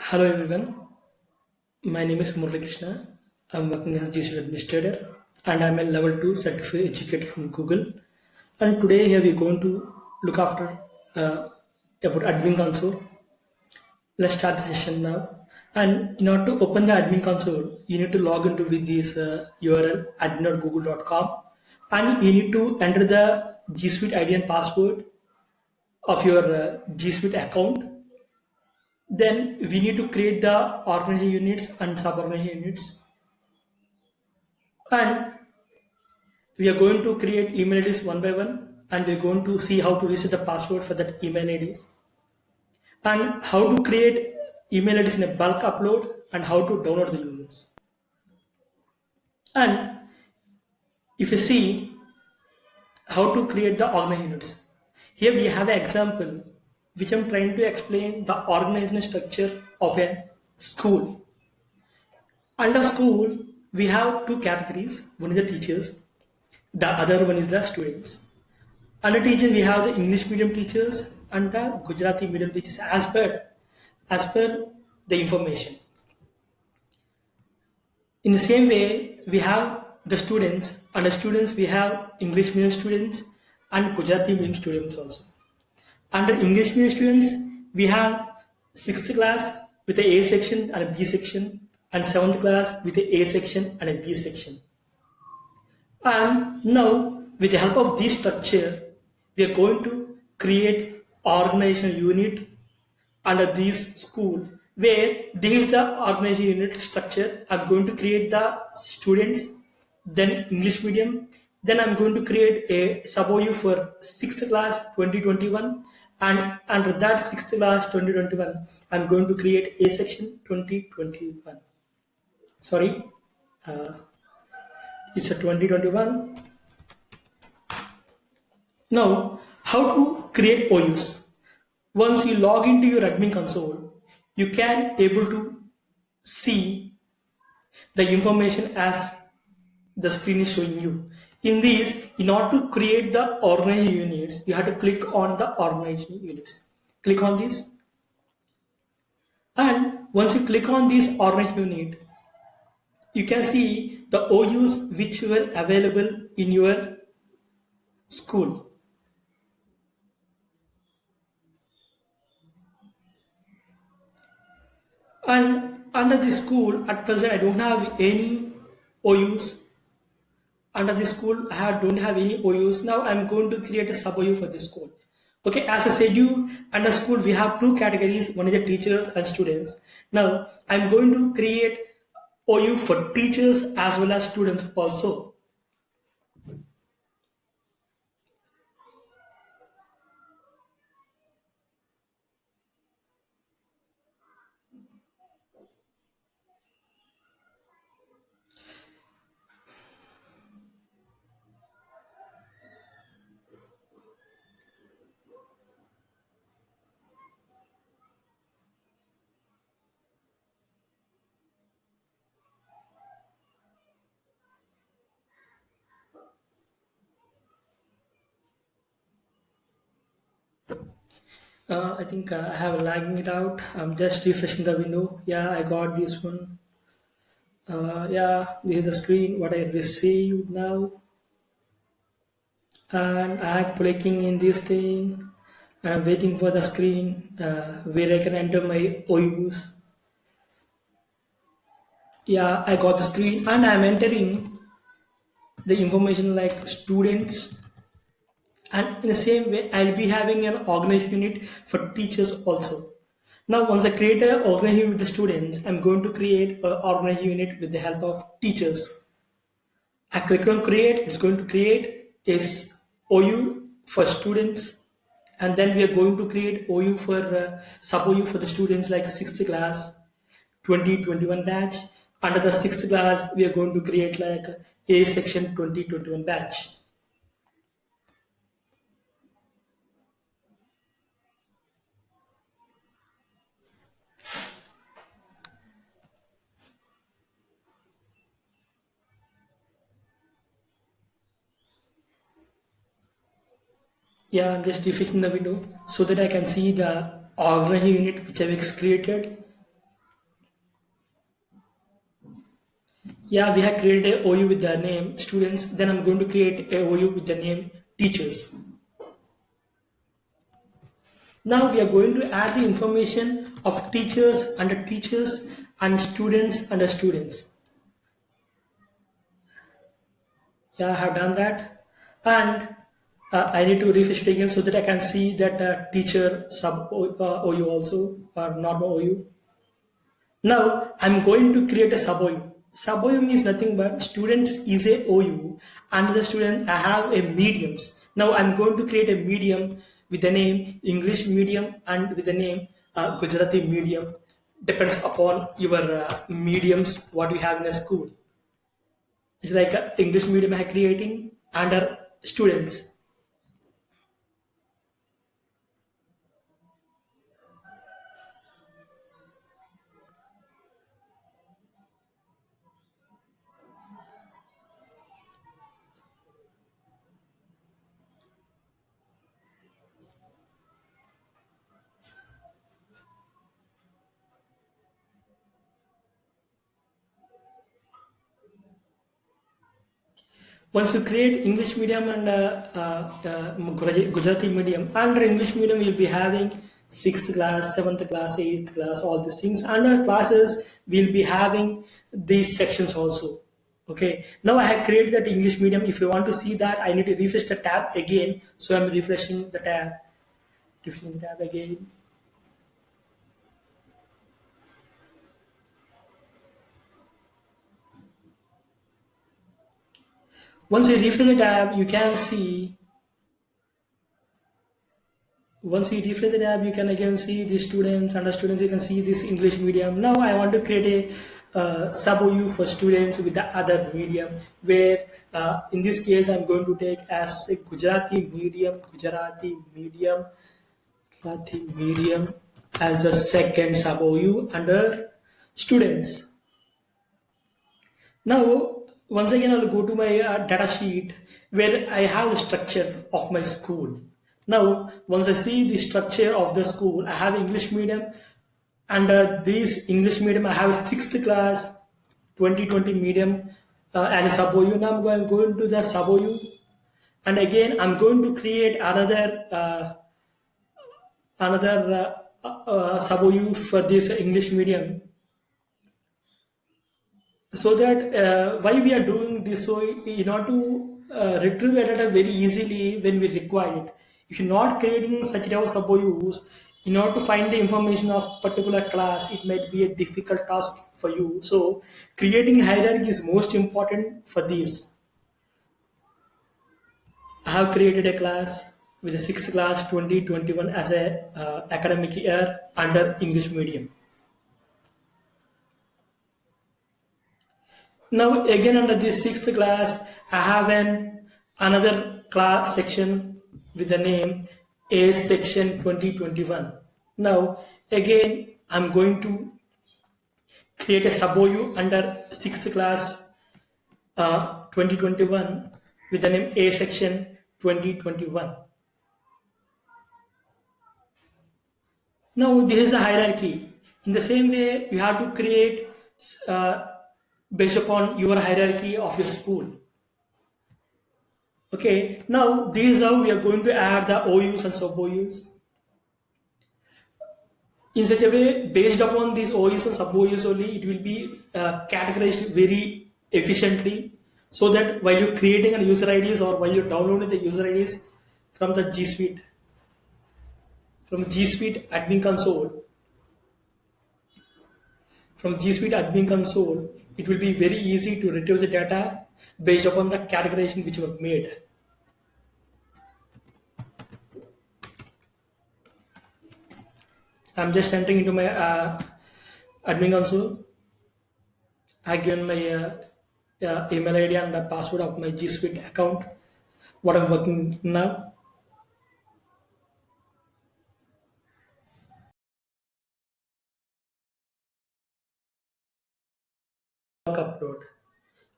Hello everyone, my name is Murali Krishna. I'm working as G Suite Administrator and I'm a level 2 certified educator from Google. And today here we're going to look after uh, about admin console. Let's start the session now. And in order to open the admin console, you need to log into with this URL admin.google.com and you need to enter the G Suite ID and password of your G Suite account. Then we need to create the organization units and sub-organization units. And we are going to create email IDs one by one. And we're going to see how to reset the password for that email IDs. And how to create email IDs in a bulk upload and how to download the users. And if you see how to create the organization units. Here we have an example which I'm trying to explain the organizational structure of a school. Under school, we have two categories. One is the teachers, the other one is the students. Under teachers, we have the English medium teachers and the Gujarati medium teachers as per the information. In the same way, we have the students. Under students, we have English medium students and Gujarati medium students also. Under English medium students, we have sixth class with a A section and a B section, and seventh class with a A section and a B section. And now, with the help of this structure, we are going to create organizational unit under this school where this is the organizational unit structure. I'm going to create the students, then English medium, then I'm going to create a sub OU for 6th class 2021 and under that 6th class 2021 I'm going to create a section 2021. Sorry, uh, it's a 2021. Now, how to create OUs? Once you log into your admin console, you can able to see the information as the screen is showing you. In this, in order to create the organization units, you have to click on the organization units. Click on this, and once you click on this organization unit, you can see the OUs which were available in your school. And under this school, at present, I don't have any OUs. Under this school, don't have any OUs. Now I'm going to create a sub OU for this school. Okay, as I said you, under school, we have two categories. One is the teachers and students. Now I'm going to create OU for teachers as well as students also. I think I have lagging it out. I'm just refreshing the window. Yeah, I got this one. Yeah, this is the screen what I received now, and I'm clicking in this thing. I'm waiting for the screen where I can enter my OUs. Yeah, I got the screen, and I'm entering the information like students, and in the same way, I'll be having an organization unit for teachers also. Now, once I create an organization unit with the students, I'm going to create an organization unit with the help of teachers. I click on create, it's going to create is OU for students, and then we are going to create OU for sub OU for the students like 6th class 2021 batch. Under the 6th class, we are going to create like A section 2021 batch. Yeah, I'm just refreshing the window so that I can see the organization unit which I've created. Yeah, we have created a OU with the name students. Then I'm going to create a OU with the name teachers. Now we are going to add the information of teachers and students under students. Yeah, I have done that. And I need to refresh it again so that I can see that teacher sub OU also or normal OU. Now I'm going to create a sub OU. Sub OU means nothing but students is a OU and the student I have a mediums. Now I'm going to create a medium with the name English medium and with the name Gujarati medium. Depends upon your mediums what you have in a school. It's like English medium I creating under students. Once you create English medium and Gujarati medium, under English medium you'll be having sixth class, seventh class, eighth class, all these things. Under classes we'll be having these sections also. Okay. Now I have created that English medium. If you want to see that, I need to refresh the tab again. So I'm refreshing the tab. Refreshing the tab again. Once you refresh the tab, you can see. Once you refresh the tab, you can again see the students. Under students, you can see this English medium. Now I want to create a sub OU for students with the other medium, where in this case I'm going to take as a Gujarati medium as the second sub OU under students. Now, once again, I'll go to my data sheet where I have the structure of my school. Now, once I see the structure of the school, I have English medium. Under this English medium, I have sixth class 2020 medium as a sub OU. Now going to the sub OU. And again, I'm going to create another sub OU for this English medium, so that why we are doing this, so in order to retrieve the data very easily when we require it. If you're not creating such type of sub OUs, in order to find the information of particular class, it might be a difficult task for you. So creating hierarchy is most important for this. I have created a class with a sixth class 2021 as a academic year under English medium. Now again under this sixth class, I have another class section with the name A section 2021. Now again, I'm going to create a sub OU under sixth class 2021 with the name A section 2021. Now this is a hierarchy. In the same way, you have to create uh, based upon your hierarchy of your school. Okay, now this is how we are going to add the OUs and sub OUs. In such a way, based upon these OUs and sub OUs only, it will be categorized very efficiently, so that while you're creating a user IDs or while you're downloading the user IDs from the G Suite, admin console, it will be very easy to retrieve the data based upon the categorization which you have made. I'm just entering into my admin console. I given my email ID and the password of my G Suite account. What I'm working now. Upload.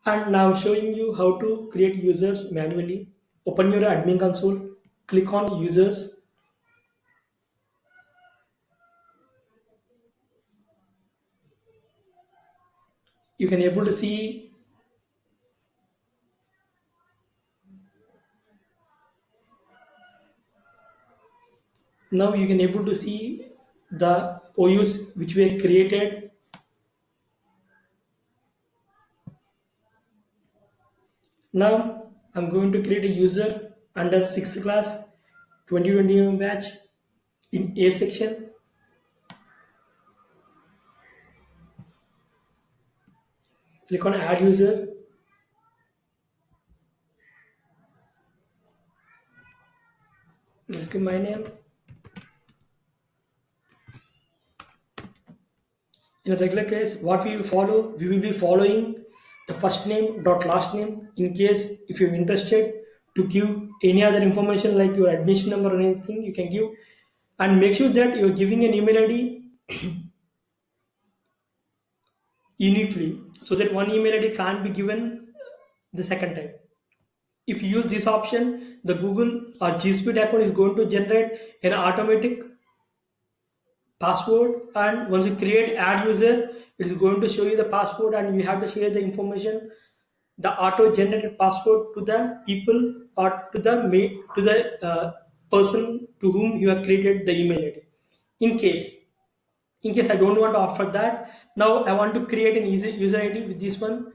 And now I'm showing you how to create users manually. Open your admin console. Click on users. You can able to see Now you can able to see the OUs which were created. Now I'm going to create a user under 6th class 2021 batch in A section. Click on add user. Just give my name. In a regular case, what we will follow, we will be following the first name dot last name. In case if you're interested to give any other information like your admission number or anything, you can give, and make sure that you're giving an email ID uniquely so that one email ID can't be given the second time. If you use this option, the Google or G Suite account is going to generate an automatic password, and once you create add user, it is going to show you the password and you have to share the information, the auto generated password, to the people or to the person to whom you have created the email id. In case in case I don't want to opt for that, now I want to create an easy user id with this one.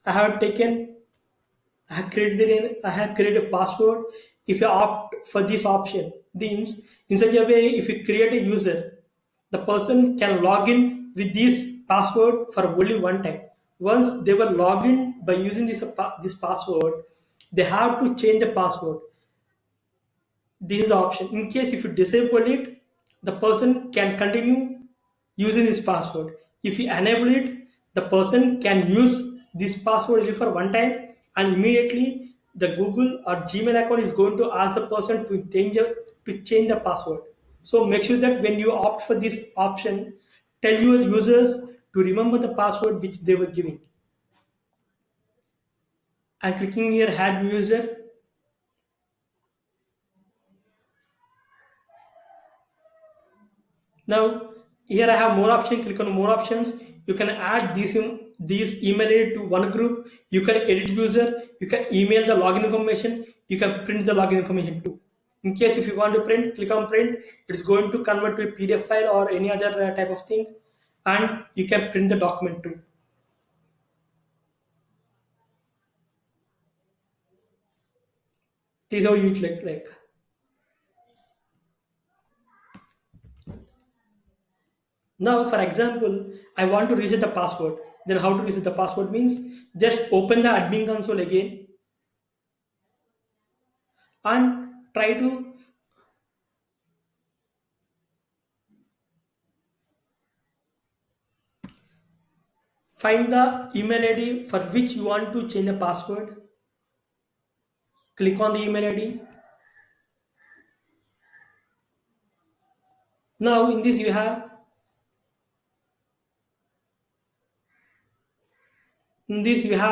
I have taken I have created a password. If you opt for this option, means in such a way, if you create a user, the person can log in with this password for only one time. Once they were logged in by using this password, they have to change the password. This is the option. In case if you disable it, the person can continue using this password. If you enable it, the person can use this password only for one time, and immediately the Google or Gmail account is going to ask the person to change the password. So make sure that when you opt for this option, tell your users to remember the password which they were giving. I'm clicking here add new user. Now here I have more options. Click on more options. You can add these email ID to one group. You can edit user. You can email the login information. You can print the login information too. In case if you want to print, click on print. It's going to convert to a PDF file or any other type of thing, and you can print the document too. This is how you like. Now, for example, I want to reset the password. Then how to reset the password means just open the admin console again and try to find the email ID for which you want to change the password. Click on the email ID. Now in this you have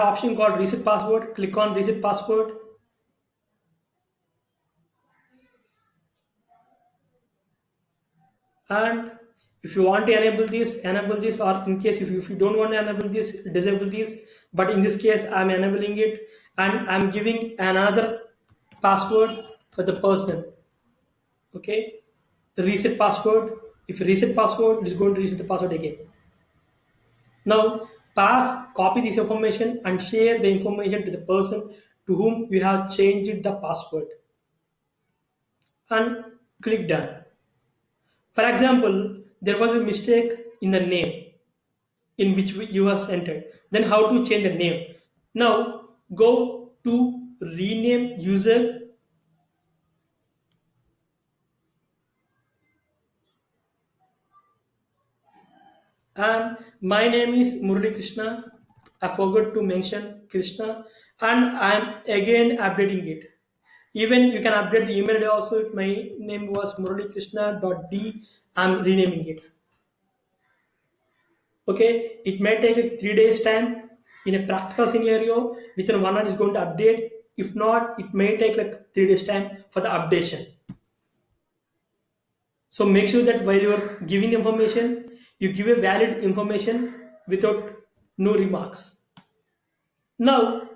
option called reset password. Click on reset password, and if you want to enable this, or in case if you don't want to enable this, disable this. But in this case, I'm enabling it and I'm giving another password for the person. Okay, the reset password. If you reset password, it's going to reset the password again. Now copy this information and share the information to the person to whom you have changed the password, and click done. For example, there was a mistake in the name in which you was entered. Then how to change the name? Now go to rename user, and my name is Murali Krishna. I forgot to mention Krishna, and I am again updating it. Even you can update the email ID also. My name was Murali Krishna.d. I'm renaming it. Okay, it may take like 3 days time. In a practical scenario, within 1 hour is going to update. If not, it may take like 3 days time for the updation. So make sure that while you are giving information, you give a valid information without no remarks. Now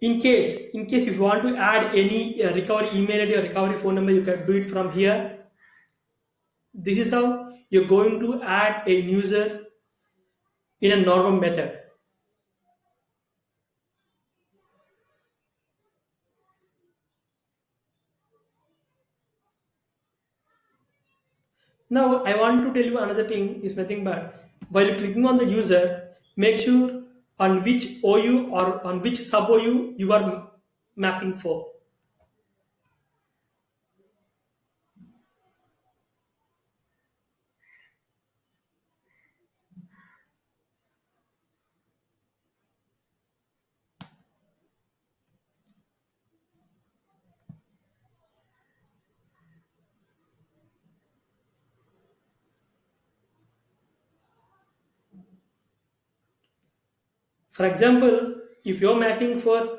In case if you want to add any recovery email ID or recovery phone number, you can do it from here. This is how you're going to add a user in a normal method. Now I want to tell you another thing is nothing but while clicking on the user, make sure on which OU or on which sub OU you are mapping for. For example, if you're mapping for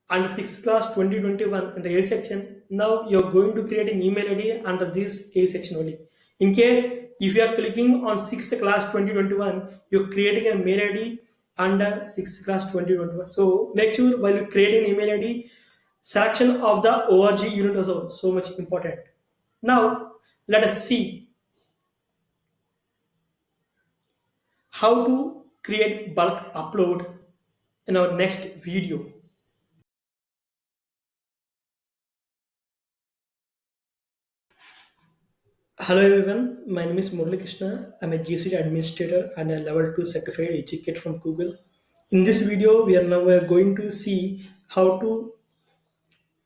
under 6th class 2021 under A section, now you're going to create an email ID under this A section only. In case if you are clicking on 6th class 2021, you're creating a mail ID under 6th class 2021. So make sure while you're creating email ID, selection of the org unit is also so much important. Now let us see how to create bulk upload in our next video. Hello everyone, my name is Murali Krishna. I'm a GCD administrator and a level 2 certified educator from Google. In this video, we are going to see how to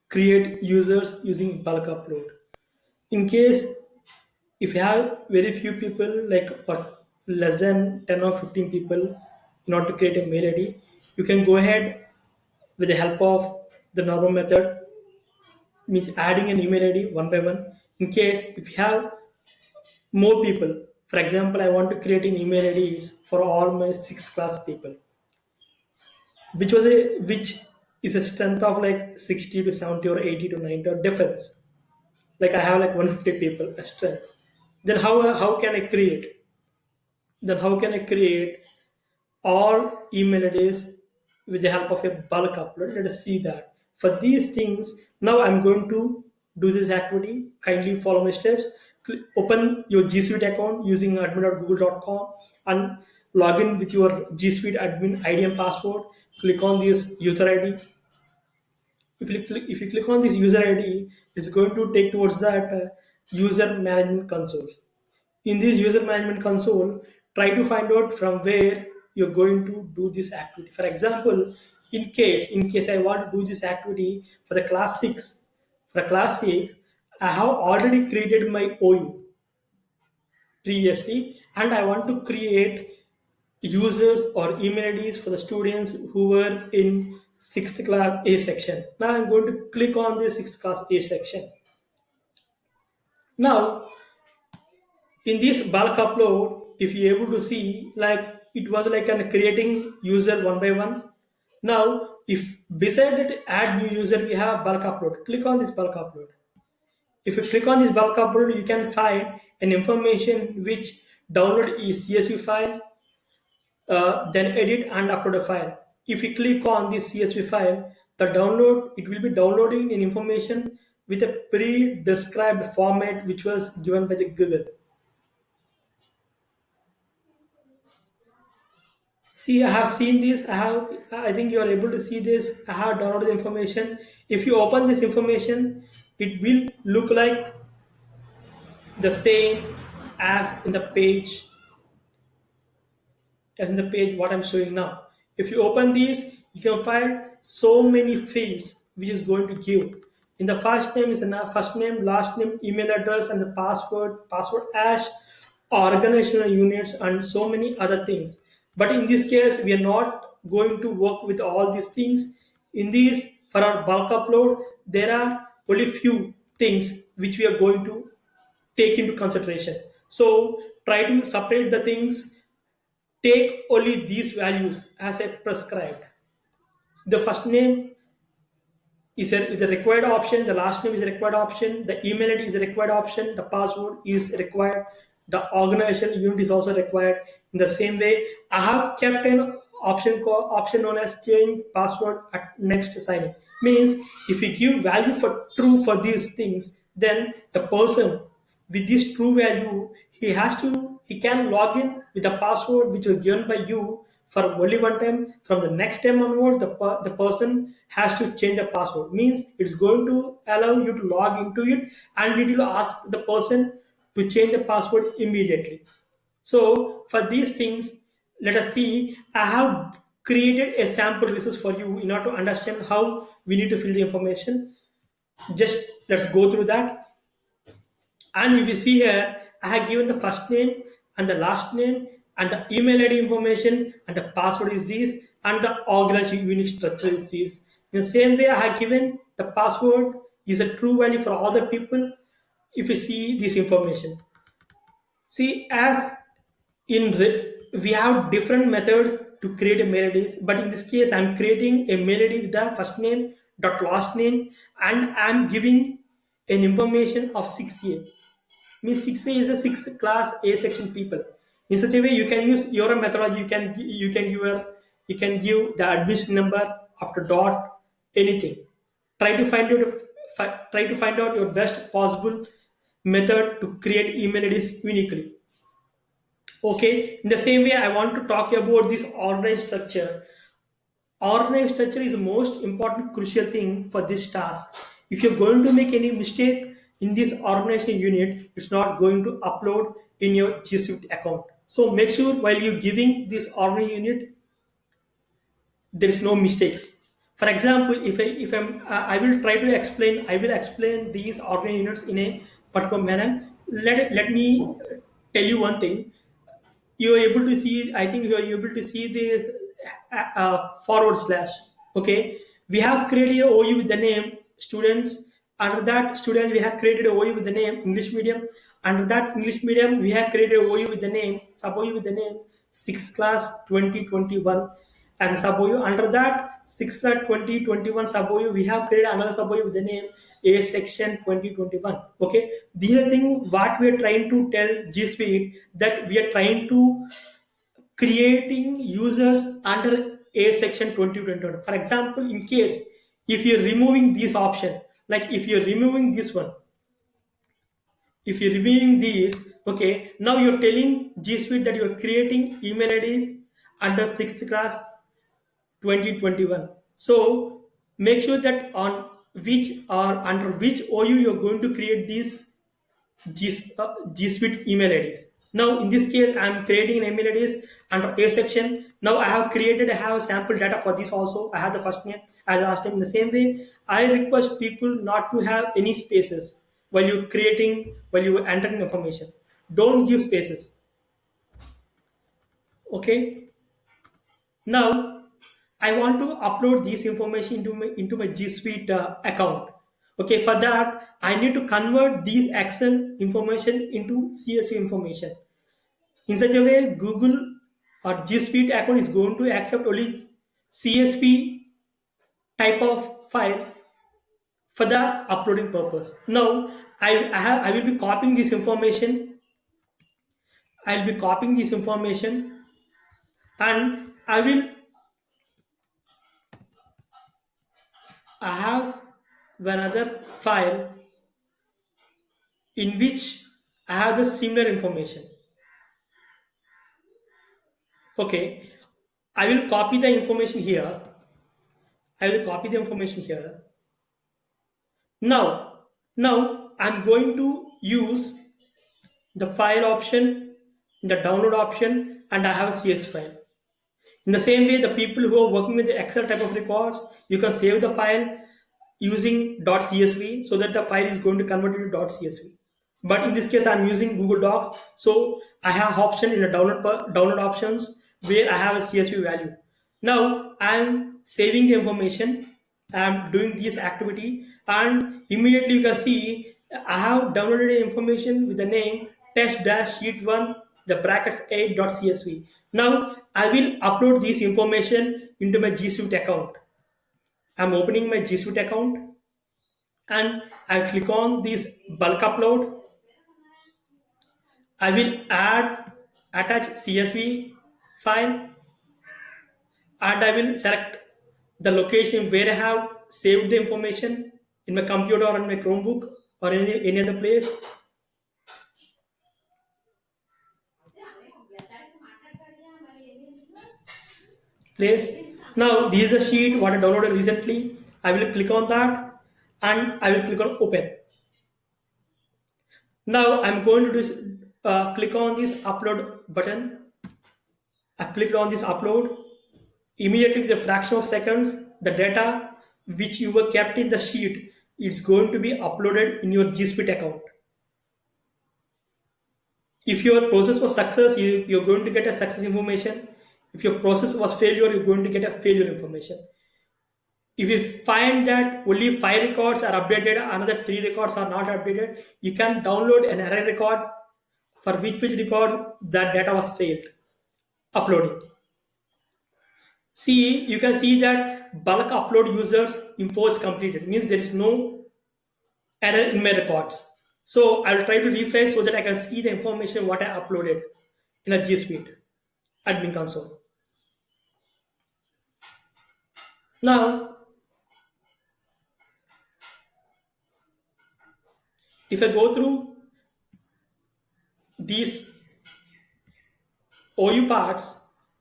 create users using bulk upload. In case if you have very few people, like what, less than 10 or 15 people, in order to create a mail ID, you can go ahead with the help of the normal method, means adding an email ID one by one. In case if you have more people, for example, I want to create an email IDs for all my 6th class people, which is a strength of like 60 to 70 or 80 to 90 or difference. Like I have like 150 people a strength. Then how can I create? Then how can I create all email IDs with the help of a bulk upload? Let us see that. For these things, now I'm going to do this activity. Kindly follow my steps. Open your G Suite account using admin.google.com and log in with your G Suite admin ID and password. Click on this user ID. If you click on this user ID, it's going to take towards that user management console. In this user management console, try to find out from where you're going to do this activity. For example, in case I want to do this activity for the class 6, I have already created my OU previously, and I want to create users or email IDs for the students who were in 6th class A section. Now I'm going to click on the 6th class A section. Now in this bulk upload, if you're able to see, like it was like an creating user one by one. Now if beside that add new user, we have bulk upload. Click on this bulk upload. If you click on this bulk upload, you can find an information which download a CSV file, then edit and upload a file. If you click on this CSV file, the download, it will be downloading an information with a pre-described format which was given by the Google. See, I have seen this. I think you are able to see this. I have downloaded the information. If you open this information, it will look like the same as in the page what I'm showing now. If you open these, you can find so many fields which is going to give. In the first name is the first name, last name, email address, and the password hash, organizational units, and so many other things. But in this case, we are not going to work with all these things. In these, for our bulk upload, there are only few things which we are going to take into consideration. So try to separate the things, take only these values as a prescribed. The first name is a required option, the last name is a required option, the email ID is a required option, the password is required, the organization unit is also required. In the same way, I have kept an option known as change password at next sign. Means if we give value for true for these things, then the person with this true value, he can log in with a password which was given by you for only one time. From the next time onward, the person has to change the password. Means it's going to allow you to log into it, and it will ask the person to change the password immediately. So for these things, let us see. I have created a sample resource for you in order to understand how we need to fill the information. Just let's go through that. And if you see here, I have given the first name and the last name and the email ID information, and the password is this, and the organization unit structure is this. In the same way, I have given the password is a true value for all the people. If you see this information, see as we have different methods to create a melodies, but in this case I'm creating a melody with the first name dot last name, and I'm giving an information of 6A. Means 6A is a sixth class A section people. In such a way, you can use your methodology. You can give the admission number after dot anything. Try to find out your best possible method to create email IDs uniquely. Okay. In the same way, I want to talk about this organized structure. Organized structure is the most important crucial thing for this task. If you're going to make any mistake in this organization unit, it's not going to upload in your G Suite account. So make sure while you're giving this organization unit, there is no mistakes. For example, I will try to explain. I will explain these organization units in a particular manner. Let me tell you one thing. You are able to see, I think you are able to see this forward slash. Okay, we have created a OU with the name students. Under that students, we have created a OU with the name English medium. Under that English medium, we have created a OU with the name sub OU with the name 6th class 2021 as a sub OU. Under that 6th class 2021 sub OU, we have created another sub OU with the name A section 2021. Okay, these are things what we are trying to tell G Suite, that we are trying to creating users under A section 2021. For example, in case if you're removing this option, like if you're removing this one, if you're removing these, okay, now you're telling G Suite that you're creating email IDs under 6th class 2021. So make sure that on which or under which OU you're going to create these G Suite email IDs. Now, in this case, I'm creating an email IDs under A section. Now, I have a sample data for this also. I have the first name as last name. In the same way, I request people not to have any spaces while you entering information. Don't give spaces. Okay. Now, I want to upload this information into my G Suite account. Okay, for that, I need to convert these Excel information into CSV information. In such a way, Google or G Suite account is going to accept only CSV type of file for the uploading purpose. Now, I will be copying this information. I'll be copying this information, and I have another file in which I have the similar information. Okay, I will copy the information here. I will copy the information here. Now I'm going to use the file option, the download option, and I have a CS file. In the same way, the people who are working with the Excel type of records, you can save the file using .csv, so that the file is going to convert into .csv. But in this case, I'm using Google Docs, so I have option in the download options where I have a CSV value. Now I'm saving the information. I'm doing this activity, and immediately you can see I have downloaded the information with the name test-sheet1 the brackets 8.csv. Now I will upload this information into my G Suite account. I'm opening my G Suite account, and I click on this bulk upload. I will attach CSV file, and I will select the location where I have saved the information in my computer or in my Chromebook or any other place. Now this is a sheet what I downloaded recently. I will click on that and I will click on open. Now I'm going to click on this upload button. I clicked on this upload. Immediately with a fraction of seconds, the data which you were kept in the sheet is going to be uploaded in your G Suite account. If your process was success, you're going to get a success information. If your process was failure, you're going to get a failure information. If you find that only 5 records are updated, another 3 records are not updated, you can download an error record for which record that data was failed uploading. See, you can see that bulk upload users info is completed. Means there is no error in my records. So I will try to refresh so that I can see the information what I uploaded in a G Suite admin console. Now, if I go through these OU parts,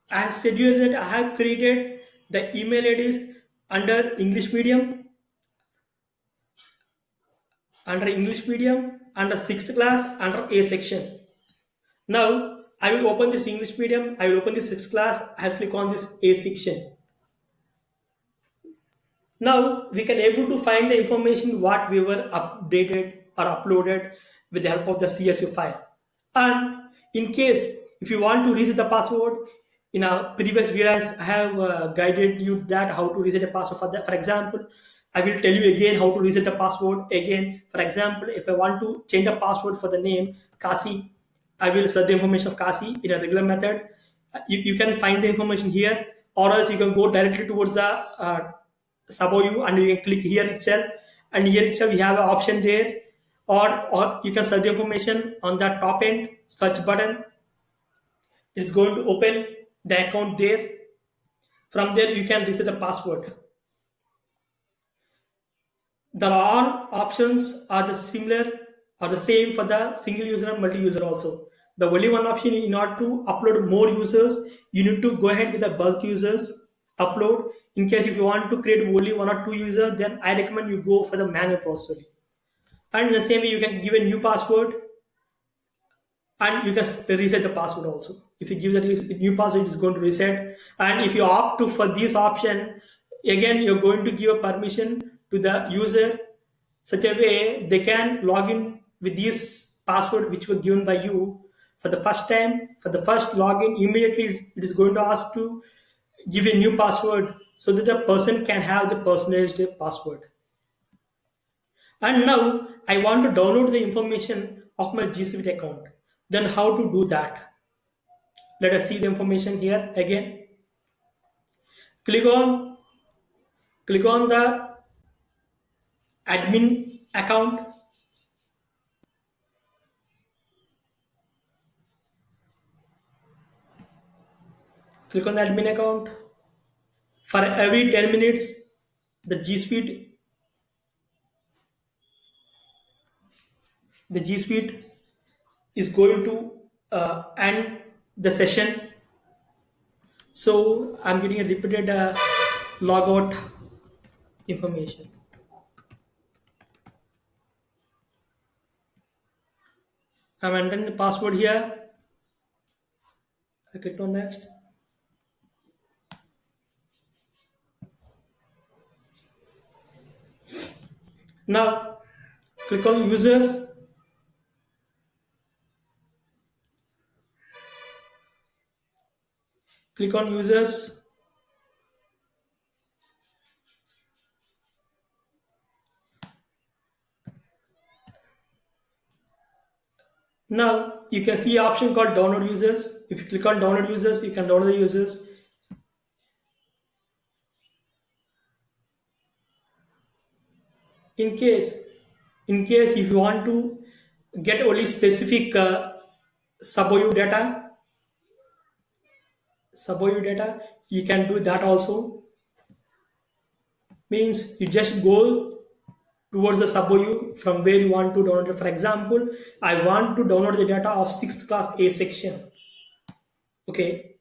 I said you that I have created the email IDs under English medium, under sixth class, under A section. Now I will open this English medium, I will open this sixth class, I will click on this A section. Now we can able to find the information what we were updated or uploaded with the help of the CSV file. And in case if you want to reset the password, in our previous videos I have guided you that how to reset a password for that. For example, I will tell you again how to reset the password again. For example, if I want to change the password for the name Kasi, I will search the information of Kasi in a regular method. You can find the information here, or else you can go directly towards the sub OU and you can click here itself, and here itself you have an option there, or you can search the information on the top end search button. It's going to open the account there. From there you can reset the password. The all options are the similar or the same for the single user and multi-user also. The only one option in order to upload more users, you need to go ahead with the bulk users upload. In case if you want to create only 1 or 2 users, then I recommend you go for the manual processing. And in the same way, you can give a new password and you can reset the password also. If you give the new password, it's going to reset. And if you opt to for this option, again you're going to give a permission to the user such a way they can log in with this password which was given by you for the first time. For the first login, immediately it is going to ask to give a new password so that the person can have the personalized password. And now I want to download the information of my G Suite account. Then how to do that? Let us see the information here again. Click on the admin account. Click on the admin account. For every 10 minutes, the G Suite is going to end the session. So I'm getting a repeated logout information. I'm entering the password here. I click on next. Now click on users. Click on users. Now you can see an option called download users. If you click on download users, you can download the users. In case if you want to get only specific sub OU data, SubOU data, you can do that also. Means you just go towards the SubOU from where you want to download it. For example, I want to download the data of 6th class A section. Okay,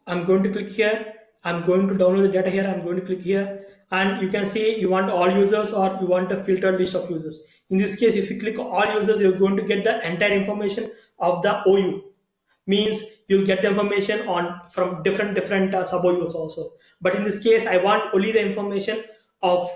I'm going to click here. I'm going to download the data here. I'm going to click here. And you can see you want all users or you want a filtered list of users. In this case, if you click all users, you're going to get the entire information of the OU. Means you'll get the information on from different sub OUs also. But in this case, I want only the information of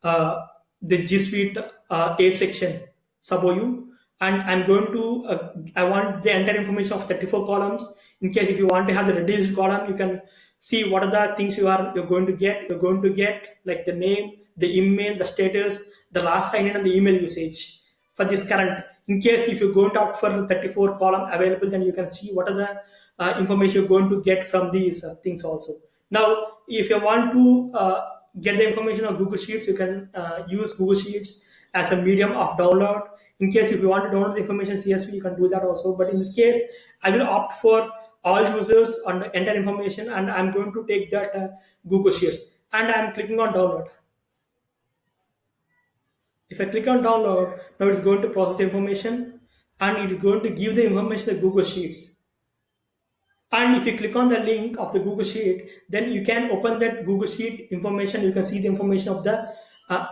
the G Suite A section sub OU, and I'm going to I want the entire information of 34 columns. In case if you want to have the reduced column, you can see what are the things you're going to get. You're going to get like the name, the email, the status, the last sign in, and the email usage for this current. In case if you're going to opt for 34 column available, then you can see what are the information you're going to get from these things also. Now, if you want to get the information on Google Sheets, you can use Google Sheets as a medium of download. In case if you want to download the information CSV, you can do that also. But in this case, I will opt for all users on the entire information, and I'm going to take that Google Sheets, and I'm clicking on download. If I click on download, now it's going to process the information and it is going to give the information to Google Sheets. And if you click on the link of the Google Sheet, then you can open that Google Sheet information. You can see the information of the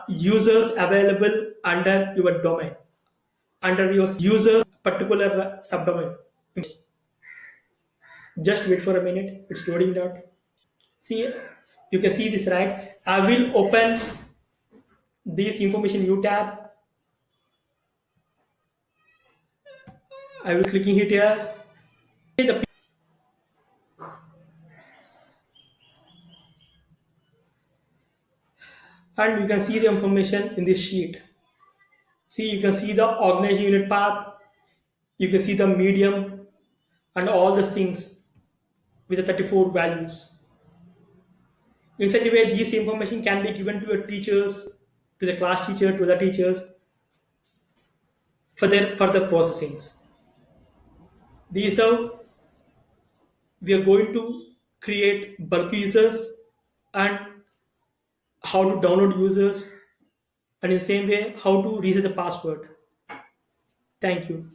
users available under your domain, under your users particular subdomain. Just wait for a minute. It's loading that. See, you can see this, right? I will open this information new tab. I will clicking it here. The and you can see the information in this sheet. See, you can see the organization unit path, you can see the medium and all these things with the 34 values. In such a way, this information can be given to your teachers, to the class teacher, to the teachers for their further processings. These are we are going to create bulk users and how to download users, and in the same way how to reset the password. Thank you.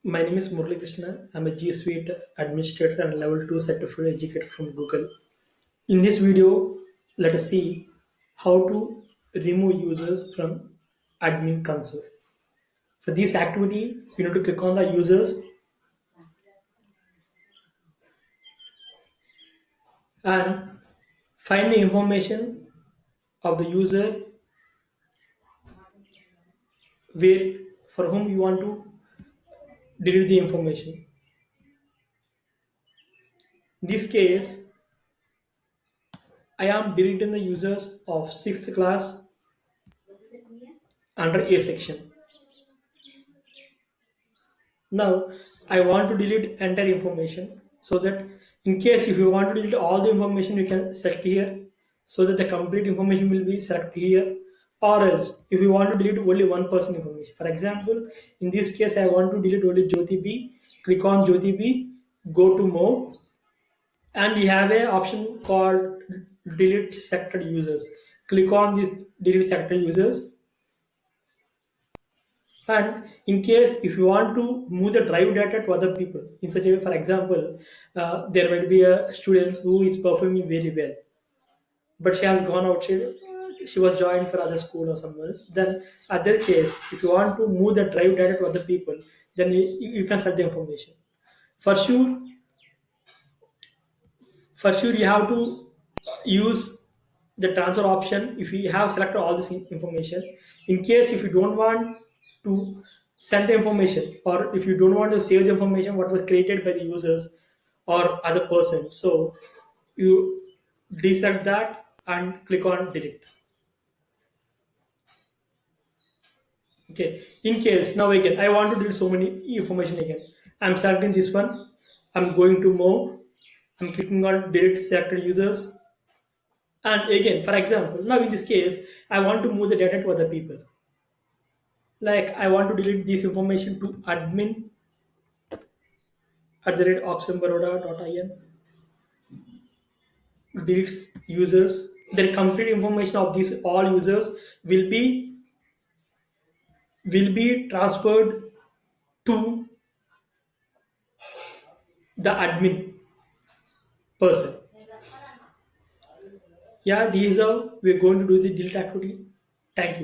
My name is Murali Krishna. I'm a G Suite administrator and level 2 certified educator from Google. In this video, let us see how to remove users from admin console. For this activity, you need to click on the users and find the information of the user where for whom you want to delete the information. In this case, I am deleting the users of 6th class under A section. Now I want to delete entire information, so that in case if you want to delete all the information, you can select here so that the complete information will be selected here. Or else if you want to delete only one person information, for example, in this case I want to delete only Jyoti B. Click on Jyoti B, go to more, and you have a option called delete selected users. Click on this delete selected users. And in case if you want to move the drive data to other people in such a way, for example, there might be a student who is performing very well, but she has gone outside, she was joined for other school or somewhere else. Then other case, if you want to move the drive data to other people, then you can set the information. For sure, you have to use the transfer option if you have selected all this information. In case if you don't want to send the information, or if you don't want to save the information what was created by the users or other persons, so you deselect that and click on delete. Okay, in case now again I want to delete so many information again, I'm selecting this one, I'm going to more, I'm clicking on delete selected users. And again, for example, now in this case, I want to move the data to other people. Like I want to delete this information to admin at the rate oxfambaroda.in, deletes users. The complete information of these all users will be transferred to the admin person. Yeah, these are we're going to do the delete activity. Thank you.